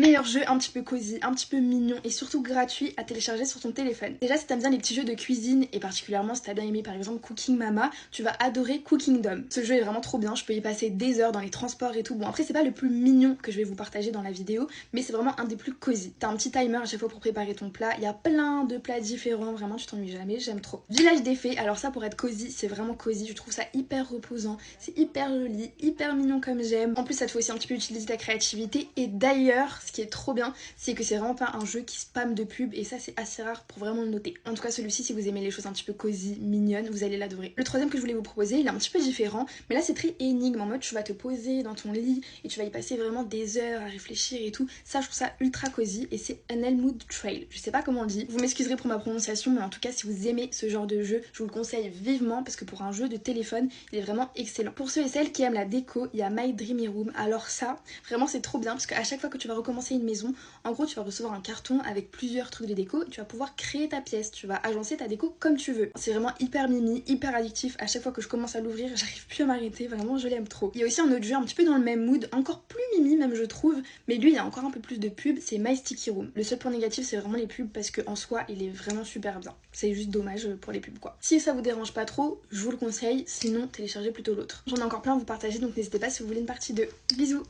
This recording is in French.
Meilleur jeu un petit peu cosy, un petit peu mignon et surtout gratuit à télécharger sur ton téléphone. Déjà si t'aimes bien les petits jeux de cuisine et particulièrement si t'as bien aimé par exemple Cooking Mama, tu vas adorer Cooking Dom. Ce jeu est vraiment trop bien, je peux y passer des heures dans les transports et tout. Bon après c'est pas le plus mignon que je vais vous partager dans la vidéo, mais c'est vraiment un des plus cosy. T'as un petit timer à chaque fois pour préparer ton plat, il y a plein de plats différents, vraiment tu t'ennuies jamais, j'aime trop. Village des fées, alors ça pour être cosy, c'est vraiment cosy, je trouve ça hyper reposant, c'est hyper joli, hyper mignon comme j'aime. En plus ça te fait aussi un petit peu utiliser ta créativité et d'ailleurs ce qui est trop bien, c'est que c'est vraiment pas un jeu qui spamme de pub et ça c'est assez rare pour vraiment le noter. En tout cas celui-ci si vous aimez les choses un petit peu cosy, mignonnes, vous allez l'adorer. Le troisième que je voulais vous proposer, il est un petit peu différent, mais là c'est très énigme en mode tu vas te poser dans ton lit et tu vas y passer vraiment des heures à réfléchir et tout. Ça je trouve ça ultra cosy et c'est un Elmwood Trail. Je sais pas comment on dit, vous m'excuserez pour ma prononciation mais en tout cas si vous aimez ce genre de jeu, je vous le conseille vivement parce que pour un jeu de téléphone, il est vraiment excellent. Pour ceux et celles qui aiment la déco, il y a My Dreamy Room. Alors ça, vraiment c'est trop bien parce qu'à chaque fois que tu vas recommencer une maison, en gros, tu vas recevoir un carton avec plusieurs trucs de déco et tu vas pouvoir créer ta pièce. Tu vas agencer ta déco comme tu veux. C'est vraiment hyper mimi, hyper addictif. À chaque fois que je commence à l'ouvrir, j'arrive plus à m'arrêter. Vraiment, je l'aime trop. Il y a aussi un autre jeu un petit peu dans le même mood, encore plus mimi même je trouve, mais lui il y a encore un peu plus de pubs, c'est My Sticky Room. Le seul point négatif c'est vraiment les pubs parce qu'en soi il est vraiment super bien. C'est juste dommage pour les pubs quoi. Si ça vous dérange pas trop, je vous le conseille, sinon téléchargez plutôt l'autre. J'en ai encore plein à vous partager donc n'hésitez pas si vous voulez une partie 2. Bisous.